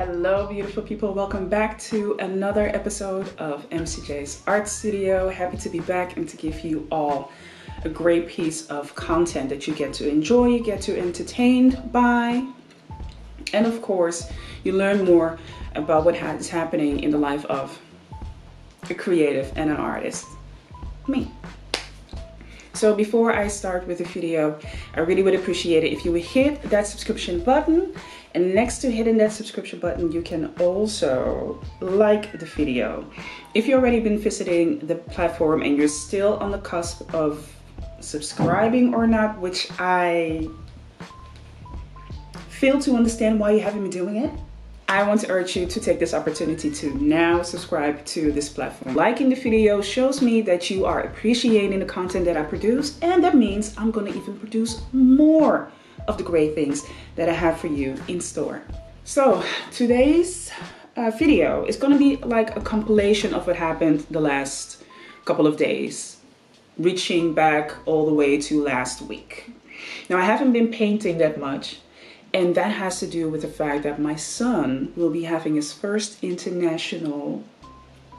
Hello beautiful people, welcome back to another episode of MCJ's Art Studio. Happy to be back and to give you all a great piece of content that you get to enjoy, you get to entertained by, and of course you learn more about what is happening in the life of a creative and an artist, me. So before I start with the video, I really would appreciate it if you would hit that subscription button. And next to hitting that subscription button, you can also like the video. If you've already been visiting the platform and you're still on the cusp of subscribing or not, which I fail to understand why you haven't been doing it, I want to urge you to take this opportunity to now subscribe to this platform. Liking the video shows me that you are appreciating the content that I produce, and that means I'm going to even produce more of the great things that I have for you in store. So today's video is going to be like a compilation of what happened the last couple of days, reaching back all the way to last week. Now I haven't been painting that much, and that has to do with the fact that my son will be having his first international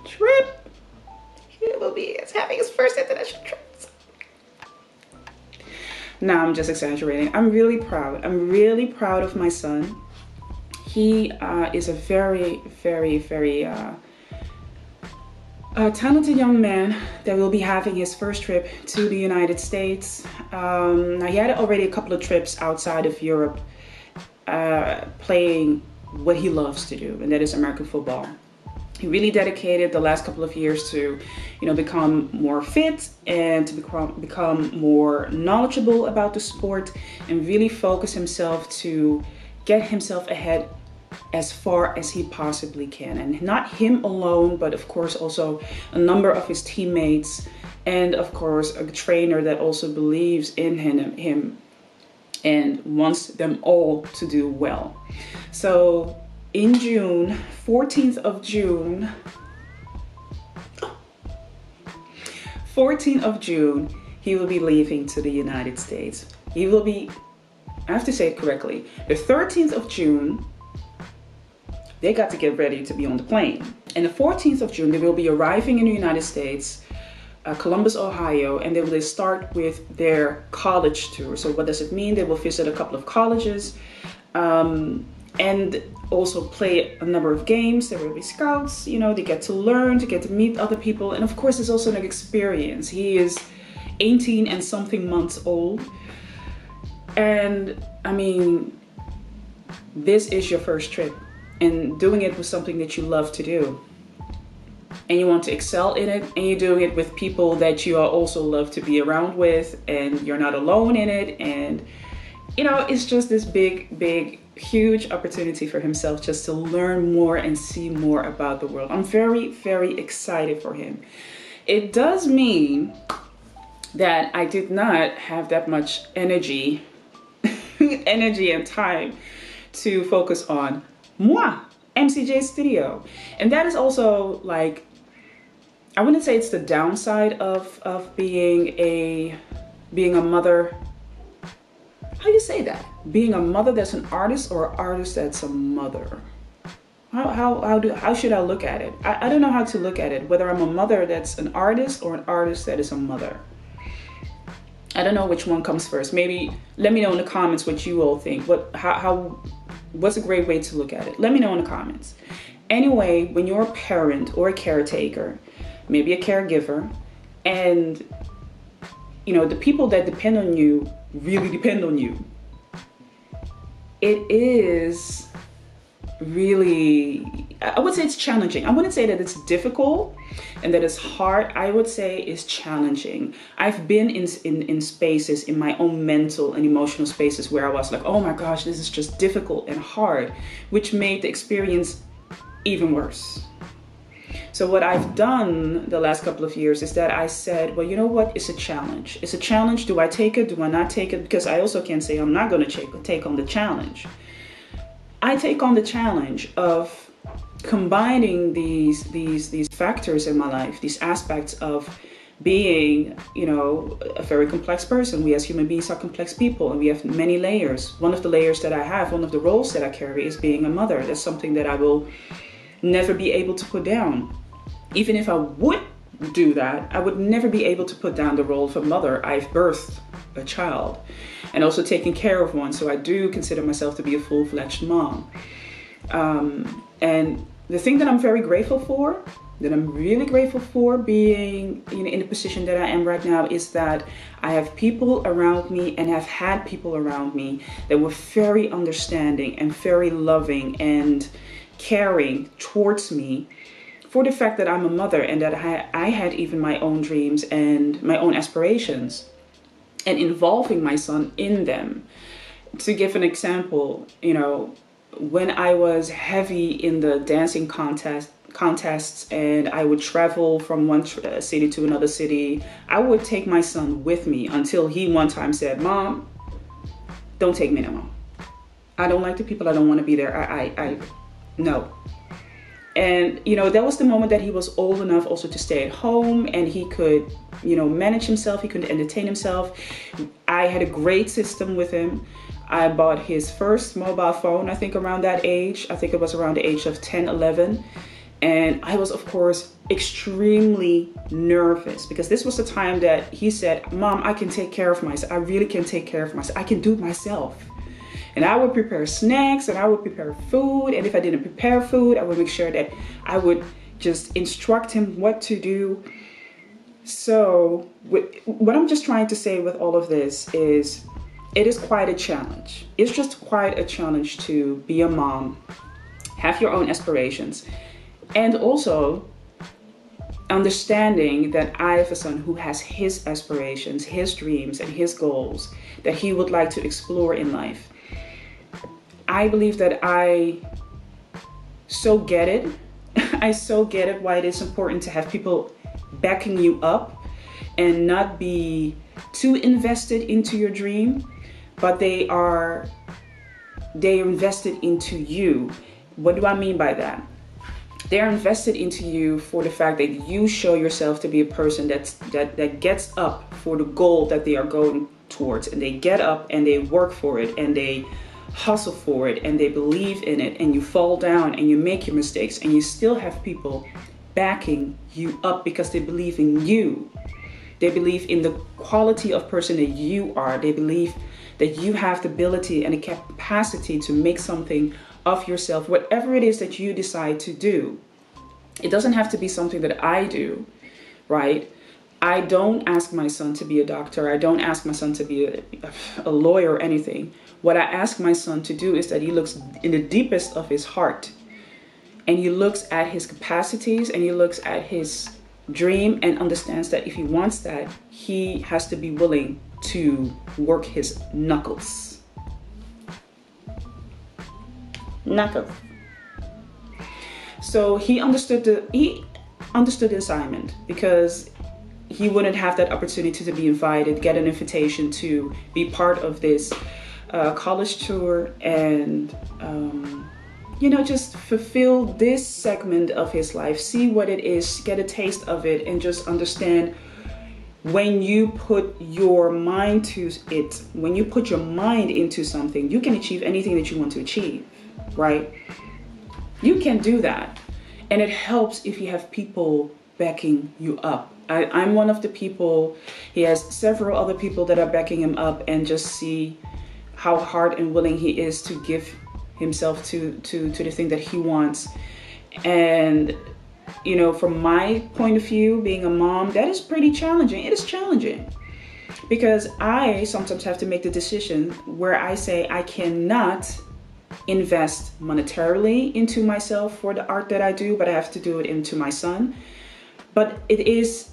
trip. He's having his first international trip. No, I'm just exaggerating. I'm really proud. I'm really proud of my son. He is a very, very, very talented young man that will be having his first trip to the United States. Now, he had already a couple of trips outside of Europe playing what he loves to do, and that is American football. He really dedicated the last couple of years to, become more fit and to become more knowledgeable about the sport and really focus himself to get himself ahead as far as he possibly can. And not him alone, but of course also a number of his teammates and of course a trainer that also believes in him and wants them all to do well. So in June, 14th of June, he will be leaving to the United States. He will be, I have to say it correctly, the 13th of June, they got to get ready to be on the plane. And the 14th of June, they will be arriving in the United States, Columbus, Ohio, and they will start with their college tour. So what does it mean? They will visit a couple of colleges, and also play a number of games. There will be scouts, they get to learn, to get to meet other people. And of course, it's also an experience. He is 18 and something months old. And I mean, this is your first trip, and doing it with something that you love to do. And you want to excel in it, and you're doing it with people that you also love to be around with, and you're not alone in it. And it's just this big, huge opportunity for himself just to learn more and see more about the world. I'm very, very excited for him. It does mean that I did not have that much energy and time to focus on moi, MCJ Studio. And that is also like, I wouldn't say it's the downside of being a mother. How do you say that? Being a mother that's an artist, or an artist that's a mother? How should I look at it? I don't know how to look at it. Whether I'm a mother that's an artist or an artist that is a mother. I don't know which one comes first. Maybe let me know in the comments what you all think. What's a great way to look at it? Let me know in the comments. Anyway, when you're a parent or a caretaker, maybe a caregiver, and the people that depend on you really depend on you, it is really, I would say it's challenging. I wouldn't say that it's difficult and that it's hard. I would say it's challenging. I've been in spaces, in my own mental and emotional spaces, where I was like, oh my gosh, this is just difficult and hard, which made the experience even worse. So what I've done the last couple of years is that I said, well, you know what? It's a challenge. It's a challenge. Do I take it? Do I not take it? Because I also can't say I'm not going to take on the challenge. I take on the challenge of combining these factors in my life, these aspects of being, a very complex person. We as human beings are complex people, and we have many layers. One of the layers that I have, one of the roles that I carry, is being a mother. That's something that I will never be able to put down. Even if I would do that, I would never be able to put down the role of a mother. I've birthed a child and also taken care of one. So I do consider myself to be a full-fledged mom. And the thing that I'm very grateful for, that I'm really grateful for being in the position that I am right now, is that I have people around me and have had people around me that were very understanding and very loving and caring towards me for the fact that I'm a mother, and that I had even my own dreams and my own aspirations, and involving my son in them. To give an example, when I was heavy in the dancing contests and I would travel from one city to another city, I would take my son with me until he one time said, "Mom, don't take me no more. I don't like the people. I don't want to be there. No." And, that was the moment that he was old enough also to stay at home, and he could, manage himself. He could entertain himself. I had a great system with him. I bought his first mobile phone, I think around that age. I think it was around the age of 10, 11. And I was, of course, extremely nervous, because this was the time that he said, "Mom, I can take care of myself. I really can take care of myself. I can do it myself." And I would prepare snacks and I would prepare food. And if I didn't prepare food, I would make sure that I would just instruct him what to do. So what I'm just trying to say with all of this is, it is quite a challenge. It's just quite a challenge to be a mom, have your own aspirations, and also understanding that I have a son who has his aspirations, his dreams, and his goals that he would like to explore in life. I believe that I so get it. I so get it why it is important to have people backing you up and not be too invested into your dream, but they are invested into you. What do I mean by that? They're invested into you for the fact that you show yourself to be a person that gets up for the goal that they are going towards, and they get up and they work for it and they hustle for it and they believe in it, and you fall down and you make your mistakes, and you still have people backing you up because they believe in you. They believe in the quality of person that you are. They believe that you have the ability and the capacity to make something of yourself, whatever it is that you decide to do. It doesn't have to be something that I do, right? I don't ask my son to be a doctor. I don't ask my son to be a lawyer or anything. What I ask my son to do is that he looks in the deepest of his heart, and he looks at his capacities, and he looks at his dream, and understands that if he wants that, he has to be willing to work his knuckles. So he understood the assignment, because he wouldn't have that opportunity to be invited, get an invitation to be part of this college tour, and just fulfill this segment of his life, see what it is, get a taste of it, and just understand, when you put your mind to it, when you put your mind into something, you can achieve anything that you want to achieve, right? You can do that. And it helps if you have people backing you up. I'm one of the people. He has several other people that are backing him up, and just see how hard and willing he is to give himself to the thing that he wants. And from my point of view, being a mom, that is pretty challenging. It is challenging, because I sometimes have to make the decision where I say I cannot invest monetarily into myself for the art that I do, but I have to do it into my son. But it is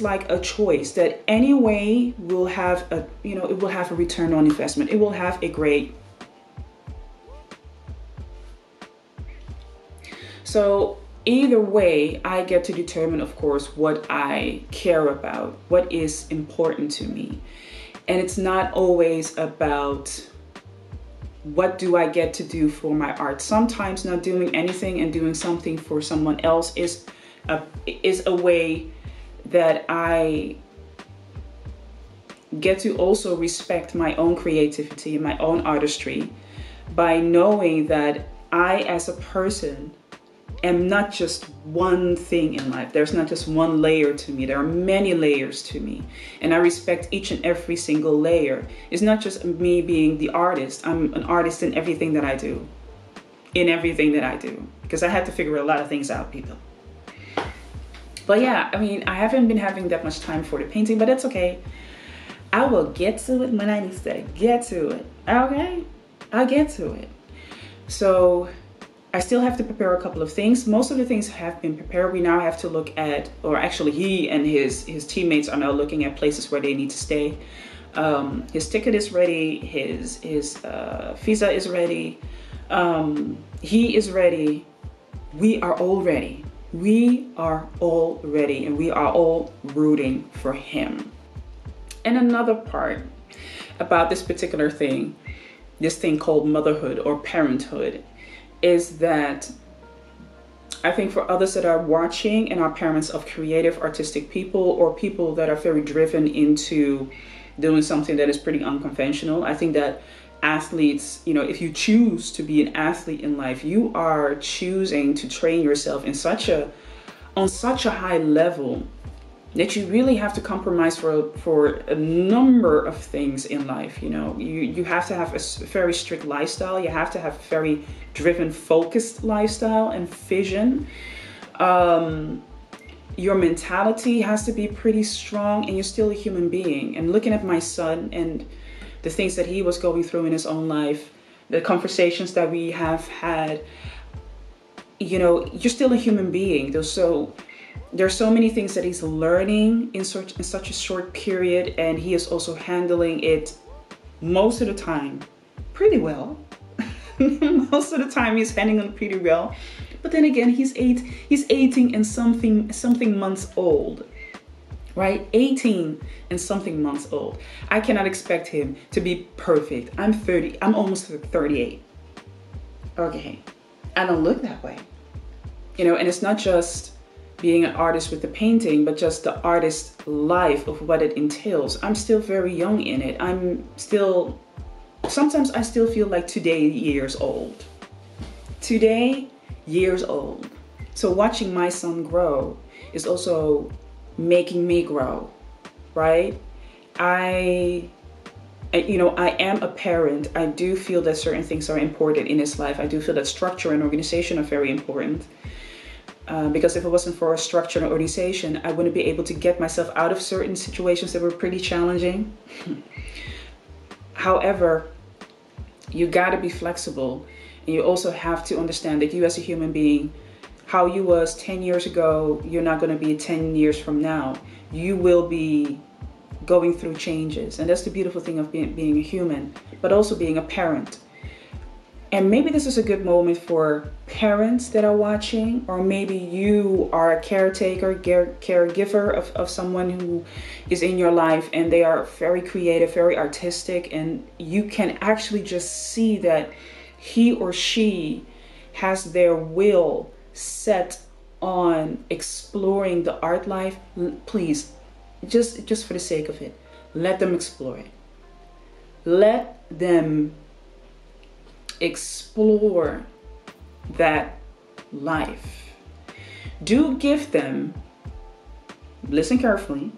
like a choice that anyway will have it will have a return on investment. It will have a great. So either way, I get to determine, of course, what I care about, what is important to me. And it's not always about what do I get to do for my art. Sometimes not doing anything and doing something for someone else is a way that I get to also respect my own creativity and my own artistry by knowing that I, as a person, am not just one thing in life. There's not just one layer to me. There are many layers to me. And I respect each and every single layer. It's not just me being the artist. I'm an artist in everything that I do. In everything that I do. Because I had to figure a lot of things out, people. But yeah, I mean, I haven't been having that much time for the painting, but it's okay. I will get to it when I need to get to it. Okay? I'll get to it. So I still have to prepare a couple of things. Most of the things have been prepared. We now have to look at, or actually he and his teammates are now looking at places where they need to stay. His ticket is ready. His visa is ready. He is ready. We are all ready. We are all ready, and we are all rooting for him. And another part about this particular thing, this thing called motherhood or parenthood, is that I think for others that are watching and are parents of creative, artistic people, or people that are very driven into doing something that is pretty unconventional, I think that athletes, you know, if you choose to be an athlete in life, you are choosing to train yourself on such a high level that you really have to compromise for a number of things in life. You know, you have to have a very strict lifestyle. You have to have a very driven, focused lifestyle and vision. Your mentality has to be pretty strong, and you're still a human being. And looking at my son and the things that he was going through in his own life, the conversations that we have had, you know, you're still a human being. There's so many things that he's learning in such a short period, and he is also handling it most of the time pretty well. Most of the time he's handling it pretty well. But then again, he's 18 and something months old. Right? 18 and something months old. I cannot expect him to be perfect. I'm 30. I'm almost 38. Okay. I don't look that way. You know, and it's not just being an artist with the painting, but just the artist life of what it entails. I'm still very young in it. Sometimes I still feel like today years old. Today years old. So watching my son grow is also making me grow, right? I am a parent. I do feel that certain things are important in his life. I do feel that structure and organization are very important. Because if it wasn't for a structure and organization, I wouldn't be able to get myself out of certain situations that were pretty challenging. However, you gotta be flexible. And you also have to understand that you as a human being, how you was 10 years ago, you're not going to be 10 years from now. You will be going through changes. And that's the beautiful thing of being a human, but also being a parent. And maybe this is a good moment for parents that are watching, or maybe you are a caretaker, caregiver of someone who is in your life, and they are very creative, very artistic, and you can actually just see that he or she has their will set on exploring the art life. Please, just for the sake of it, let them explore it. Let them explore that life. Do give them, listen carefully,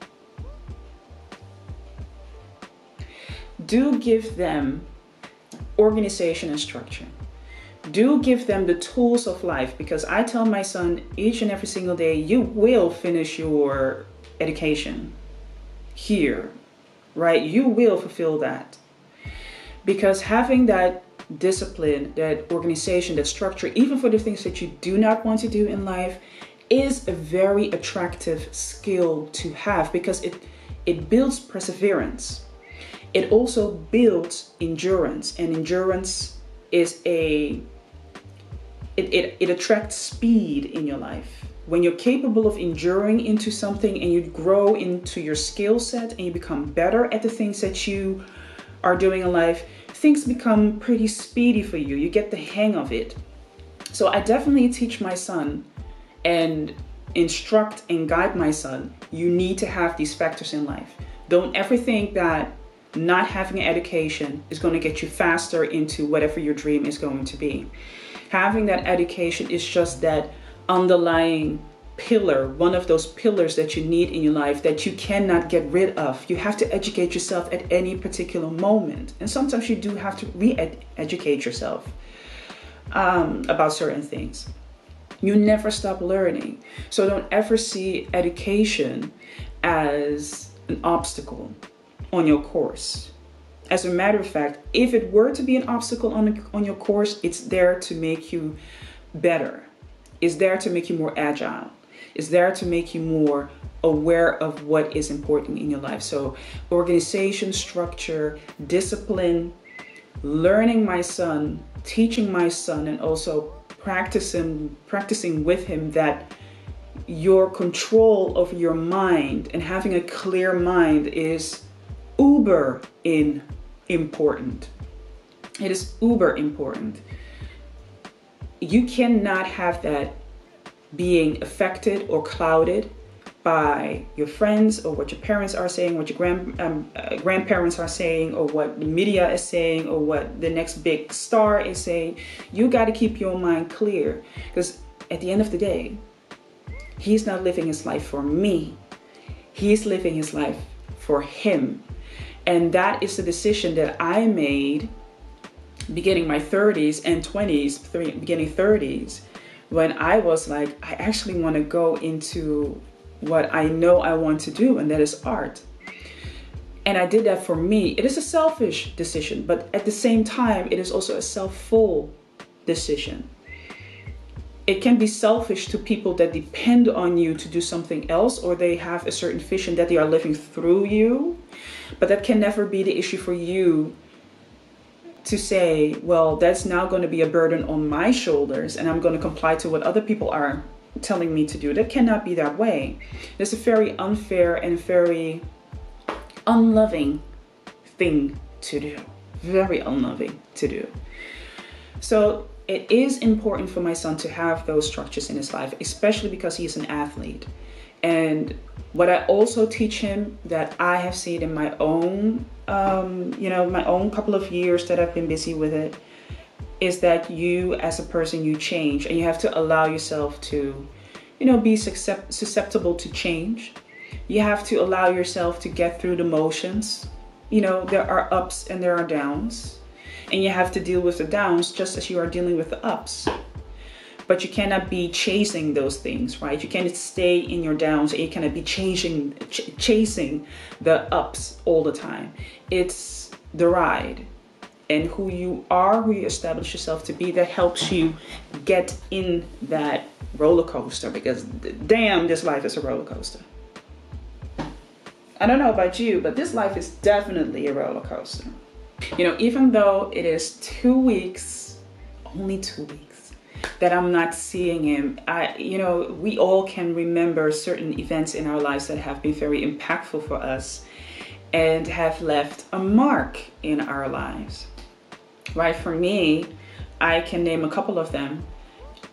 do give them organization and structure. Do give them the tools of life, because I tell my son each and every single day, you will finish your education here, right? You will fulfill that. Because having that discipline, that organization, that structure, even for the things that you do not want to do in life, is a very attractive skill to have, because it builds perseverance. It also builds endurance, and endurance is it attracts speed in your life. When you're capable of enduring into something and you grow into your skill set and you become better at the things that you are doing in life, things become pretty speedy for you. You get the hang of it. So I definitely teach my son, and instruct and guide my son, you need to have these factors in life. Don't ever think that not having an education is going to get you faster into whatever your dream is going to be. Having that education is just that underlying pillar, one of those pillars that you need in your life that you cannot get rid of. You have to educate yourself at any particular moment. And sometimes you do have to re-educate yourself about certain things. You never stop learning. So don't ever see education as an obstacle on your course. As a matter of fact, if it were to be an obstacle on your course, it's there to make you better. It's there to make you more agile. It's there to make you more aware of what is important in your life. So organization, structure, discipline, learning my son, teaching my son, and also practicing with him that your control over your mind and having a clear mind is uber important. It is uber important. You cannot have that being affected or clouded by your friends or what your parents are saying, what your grandparents are saying, or what the media is saying, or what the next big star is saying. You got to keep your mind clear, because at the end of the day, he's not living his life for me. He's living his life for him. And that is the decision that I made beginning my 30s and 20s, beginning 30s, when I was like, I actually want to go into what I know I want to do, and that is art. And I did that for me. It is a selfish decision, but at the same time, it is also a self-full decision. It can be selfish to people that depend on you to do something else, or they have a certain vision that they are living through you. But that can never be the issue for you to say, well, that's now going to be a burden on my shoulders and I'm going to comply to what other people are telling me to do. That cannot be that way. It's a very unfair and very unloving thing to do. Very unloving to do. So it is important for my son to have those structures in his life, especially because he is an athlete. And what I also teach him that I have seen in my own, my own couple of years that I've been busy with it, is that you as a person, you change, and you have to allow yourself to, be susceptible to change. You have to allow yourself to get through the motions. There are ups and there are downs, and you have to deal with the downs just as you are dealing with the ups. But you cannot be chasing those things, right? You cannot stay in your downs, and you cannot be chasing the ups all the time. It's the ride. And who you are, who you establish yourself to be, that helps you get in that roller coaster, because damn, this life is a roller coaster. I don't know about you, but this life is definitely a roller coaster. Even though it is 2 weeks, only 2 weeks, that I'm not seeing him, we all can remember certain events in our lives that have been very impactful for us and have left a mark in our lives. Right? For me, I can name a couple of them.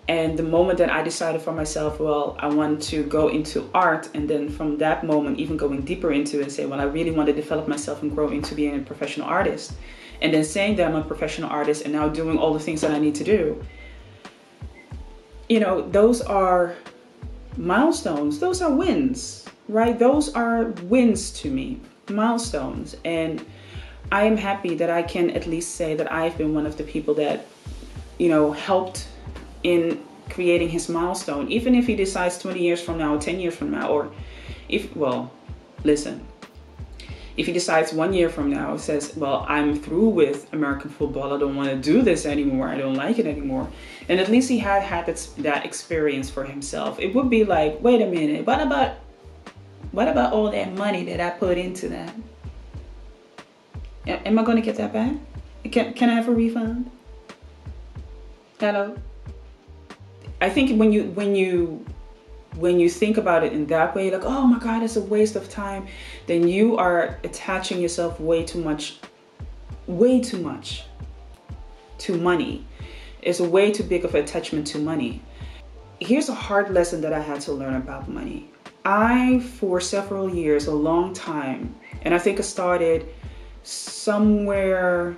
And the moment that I decided for myself, well, I want to go into art, and then from that moment, even going deeper into it and say, well, I really want to develop myself and grow into being a professional artist. And then saying that I'm a professional artist and now doing all the things that I need to do. Those are milestones. Those are wins, right? Those are wins to me, milestones. And I am happy that I can at least say that I've been one of the people that, helped in creating his milestone. Even if he decides 20 years from now, or 10 years from now, or if he decides 1 year from now, says, well, I'm through with American football, I don't want to do this anymore, I don't like it anymore. And at least he had that experience for himself. It would be like, wait a minute, what about all that money that I put into that? Am I going to get that back? Can I have a refund? Hello? I think when you think about it in that way, like, oh my God, it's a waste of time, then you are attaching yourself way too much to money. It's a way too big of an attachment to money. here's a hard lesson that I had to learn about money. For several years, a long time, and I think I started somewhere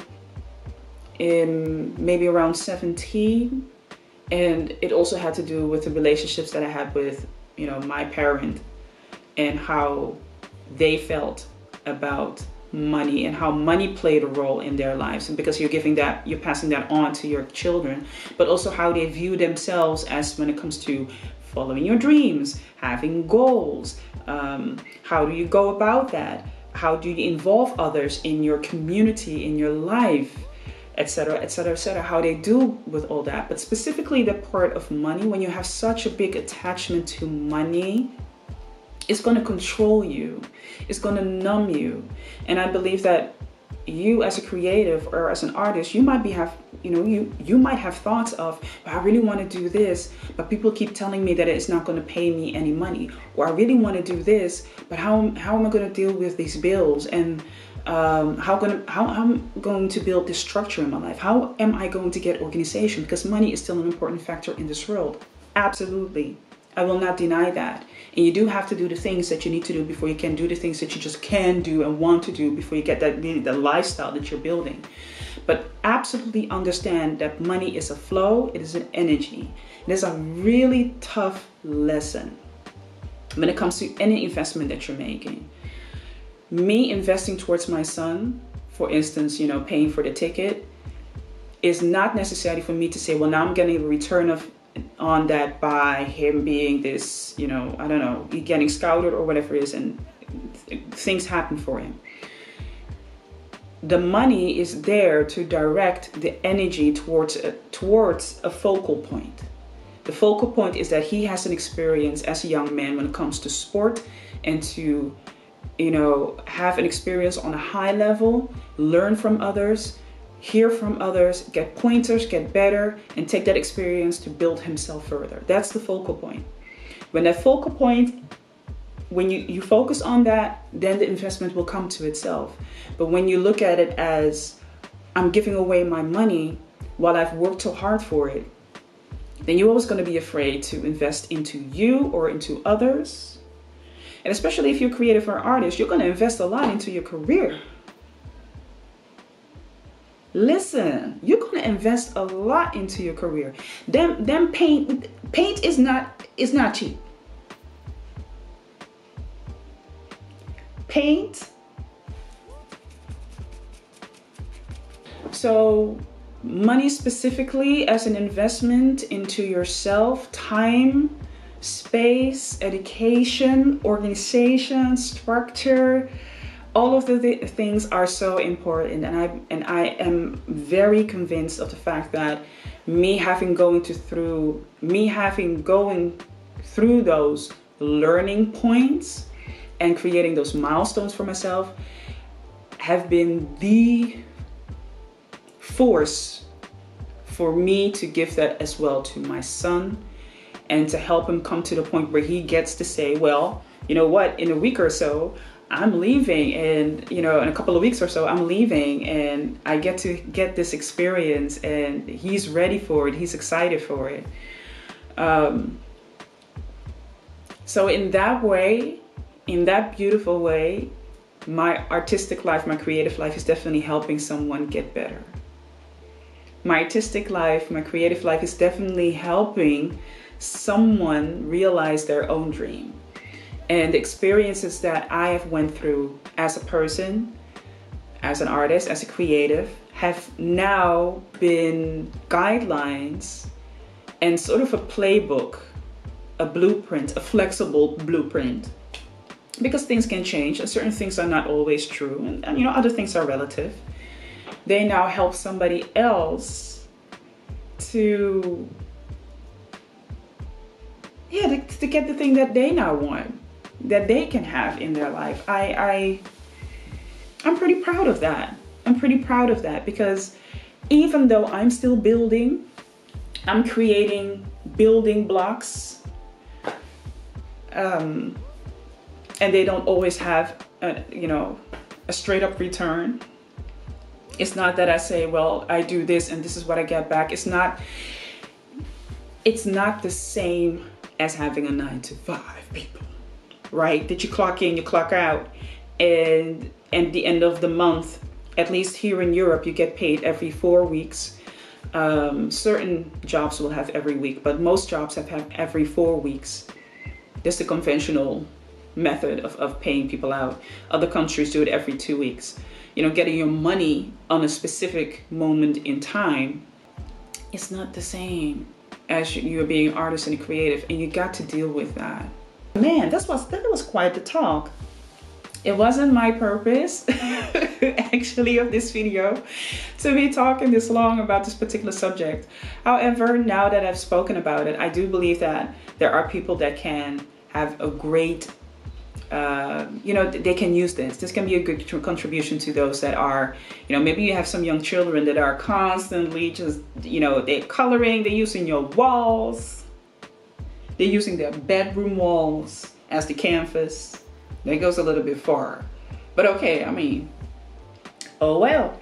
in maybe around 17. And it also had to do with the relationships that I had with, my parent, and how they felt about money and how money played a role in their lives. And because you're passing that on to your children, but also how they view themselves as when it comes to following your dreams, having goals. How do you go about that? How do you involve others in your community, in your life, etc., etc., etc., how they do with all that. But specifically the part of money, when you have such a big attachment to money, it's going to control you. It's going to numb you. And I believe that you as a creative or as an artist, you might you might have thoughts of, I really want to do this, but people keep telling me that it's not going to pay me any money. Or I really want to do this, but how am I going to deal with these bills? And how I'm going to build this structure in my life? How am I going to get organization? Because money is still an important factor in this world. Absolutely. I will not deny that. And you do have to do the things that you need to do before you can do the things that you just can do and want to do before you get the lifestyle that you're building. But absolutely understand that money is a flow. It is an energy. It is a really tough lesson when it comes to any investment that you're making. Me investing towards my son, for instance, paying for the ticket, is not necessary for me to say, well, now I'm getting a return on that by him being this, I don't know, getting scouted or whatever it is, and things happen for him. The money is there to direct the energy towards a focal point. The focal point is that he has an experience as a young man when it comes to sport, and to have an experience on a high level, learn from others, hear from others, get pointers, get better, and take that experience to build himself further. That's the focal point. When that focal point, when you focus on that, then the investment will come to itself. But when you look at it as, I'm giving away my money while I've worked so hard for it, then you're always going to be afraid to invest into you or into others. And especially if you're creative or artist, you're going to invest a lot into your career. Listen, you're going to invest a lot into your career. Them paint is not cheap. Paint. So money specifically as an investment into yourself, time, space, education, organization, structure, all of the things are so important. And I am very convinced of the fact that me having going through those learning points and creating those milestones for myself have been the force for me to give that as well to my son, and to help him come to the point where he gets to say, well, you know what, in a week or so, I'm leaving, and in a couple of weeks or so, I'm leaving, and I get to get this experience, and he's ready for it. He's excited for it. So in that way, in that beautiful way, my artistic life, my creative life is definitely helping someone get better. My artistic life, my creative life is definitely helping someone realize their own dream. And the experiences that I have went through as a person, as an artist, as a creative, have now been guidelines and sort of a playbook, a blueprint, a flexible blueprint. Because things can change and certain things are not always true, and other things are relative. They now help somebody else to get the thing that they now want, that they can have in their life. I'm pretty proud of that. I'm pretty proud of that, because even though I'm still building, I'm creating building blocks, and they don't always have a straight up return. It's not that I say, well, I do this and this is what I get back. It's not it's not the same as having a 9 to 5, people, right? That you clock in, you clock out, and at the end of the month, at least here in Europe, you get paid every 4 weeks. Certain jobs will have every week, but most jobs have every 4 weeks. That's the conventional method of paying people out. Other countries do it every 2 weeks. You know, getting your money on a specific moment in time is not the same as you're being an artist and creative, and you got to deal with that. Man, that was quite the talk. It wasn't my purpose, actually, of this video to be talking this long about this particular subject. However, now that I've spoken about it, I do believe that there are people that can have a great, you know, they can use this. This can be a good contribution to those that are, you know, maybe you have some young children that are constantly just, you know, they're coloring, they're using your walls. They're using their bedroom walls as the canvas. That goes a little bit far. But okay, I mean, oh well.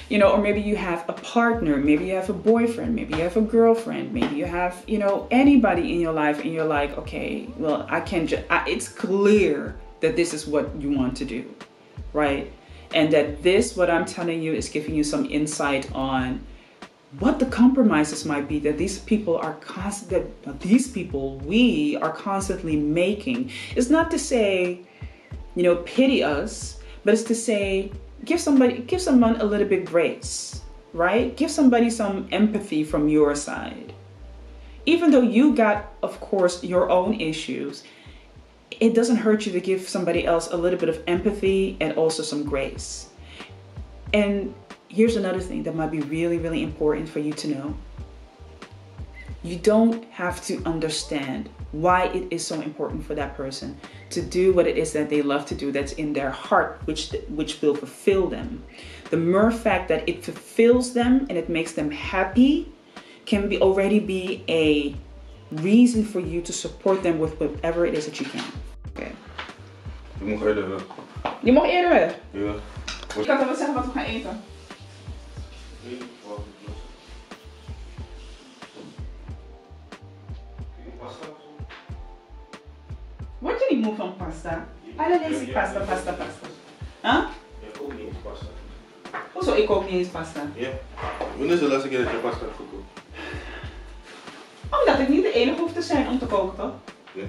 You know, or maybe you have a partner, maybe you have a boyfriend, maybe you have a girlfriend, maybe you have, you know, anybody in your life and you're like, okay, well, I can't just, it's clear that this is what you want to do, right? And that this, what I'm telling you, is giving you some insight on what the compromises might be that these people are we are constantly making. It's not to say, you know, pity us, but it's to say, give someone a little bit grace, right? Give somebody some empathy from your side. Even though you got, of course, your own issues, it doesn't hurt you to give somebody else a little bit of empathy and also some grace. And here's another thing that might be really, really important for you to know. You don't have to understand why it is so important for that person to do what it is that they love to do, that's in their heart, which will fulfill them. The mere fact that it fulfills them and it makes them happy can already be a reason for you to support them with whatever it is that you can. Okay. Je mag eerder weg. Je mag eerder weg? Ja. Ik kan wel zeggen wat we gaan eten. Word je niet moe van pasta? Alleen is pasta. Huh? Ik ook niet eens pasta. Hoezo ik ook niet eens pasta? Ja. Wanneer is de laatste keer dat je pasta hebt gekookt? Omdat ik niet de enige hoef te zijn om te koken, toch? Ja.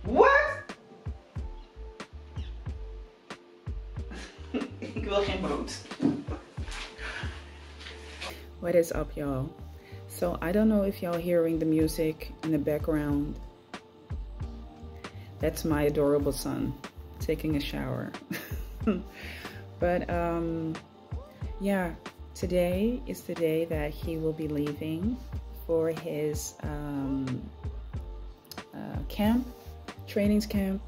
What? Ik wil geen brood. What is up, y'all? So I don't know if y'all hearing the music in the background. That's my adorable son taking a shower. But yeah, today is the day that he will be leaving for his trainings camp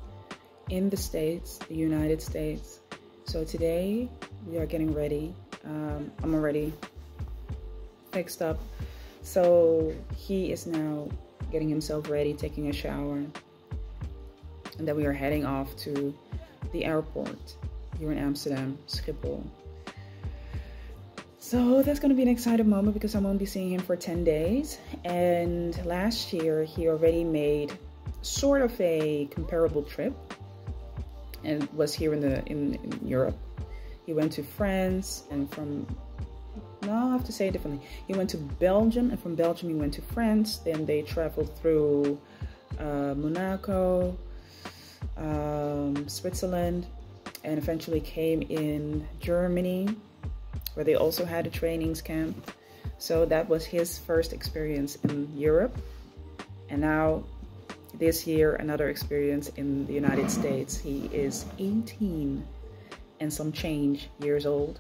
in the States, the United States. So today we are getting ready. I'm already fixed up. So he is now getting himself ready, taking a shower. And then we are heading off to the airport here in Amsterdam, Schiphol. So that's going to be an exciting moment because I won't be seeing him for 10 days. And last year he already made sort of a comparable trip and was here in Europe. He went to France and I have to say it differently. He went to Belgium, and from Belgium he went to France. Then they traveled through Monaco, Switzerland, and eventually came in Germany, where they also had a trainings camp. So that was his first experience in Europe. And now this year, another experience in the United States. He is 18 and some change years old.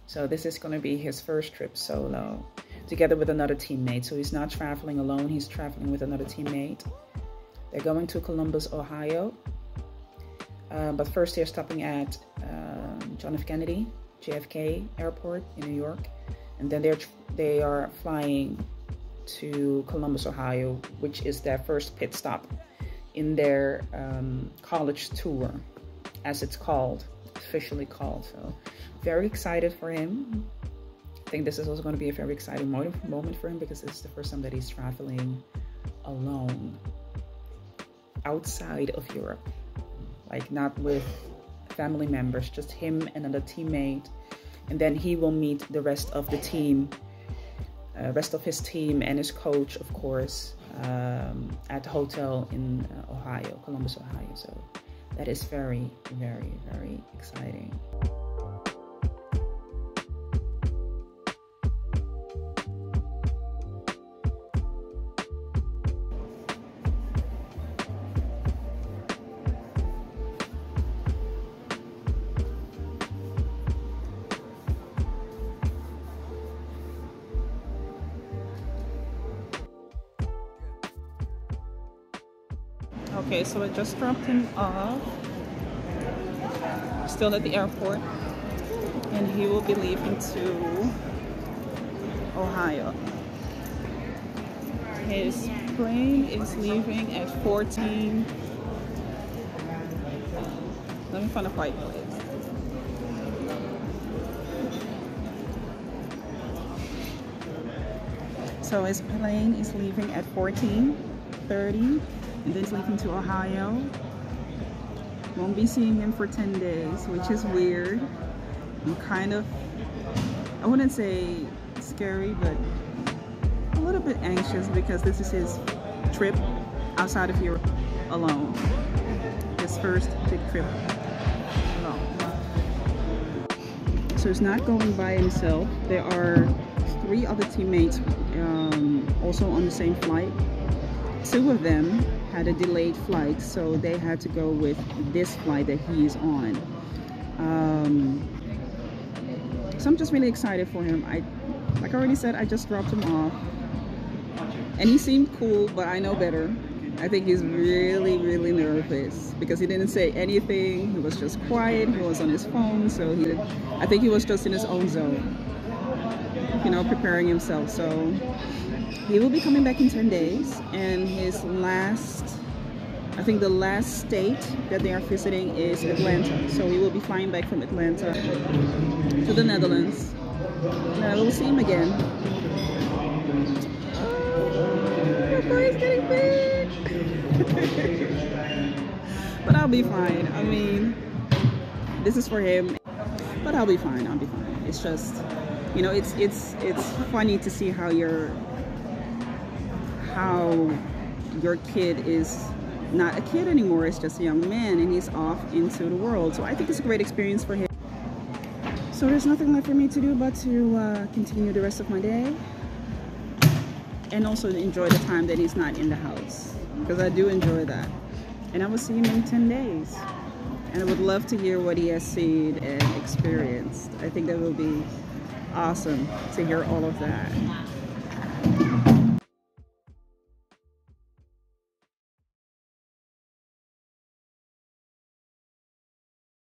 So this is going to be his first trip solo, together with another teammate. So he's not traveling alone, he's traveling with another teammate. They're going to Columbus, Ohio. But first they're stopping at John F. Kennedy, JFK Airport in New York. And then they are flying to Columbus, Ohio, which is their first pit stop in their college tour as it's called, officially called. So very excited for him. I think this is also going to be a very exciting moment for him, because this is the first time that he's traveling alone outside of Europe, like not with family members, just him and another teammate, and then he will meet the rest of the team, rest of his team and his coach, of course, at the hotel in Ohio, Columbus, Ohio. So that is very, very, very exciting. Okay, so I just dropped him off, still at the airport, and he will be leaving to Ohio. His plane is leaving at 14. Let me find a quiet place. So his plane is leaving at 14:30. And then he's leaving to Ohio. Won't be seeing him for 10 days, which is weird. I'm kind of, I wouldn't say scary, but a little bit anxious, because this is his trip outside of Europe alone. His first big trip alone. So he's not going by himself. There are 3 other teammates also on the same flight. 2 of them had a delayed flight, so they had to go with this flight that he is on. So I'm just really excited for him. Like I already said, I just dropped him off, and he seemed cool, but I know better. I think he's really, really nervous, because he didn't say anything. He was just quiet. He was on his phone, so I think he was just in his own zone, you know, preparing himself. So he will be coming back in 10 days, and his last, I think the last state that they are visiting is Atlanta. So he will be flying back from Atlanta to the Netherlands, and I will see him again. Oh, my boy is getting big! But I'll be fine. I mean, this is for him, but I'll be fine. I'll be fine. It's just, you know, it's funny to see how your kid is not a kid anymore. It's just a young man, and he's off into the world. So I think it's a great experience for him. So there's nothing left for me to do but to continue the rest of my day, and also enjoy the time that he's not in the house, because I do enjoy that. And I will see him in 10 days, and I would love to hear what he has seen and experienced. I think that will be awesome to hear all of that.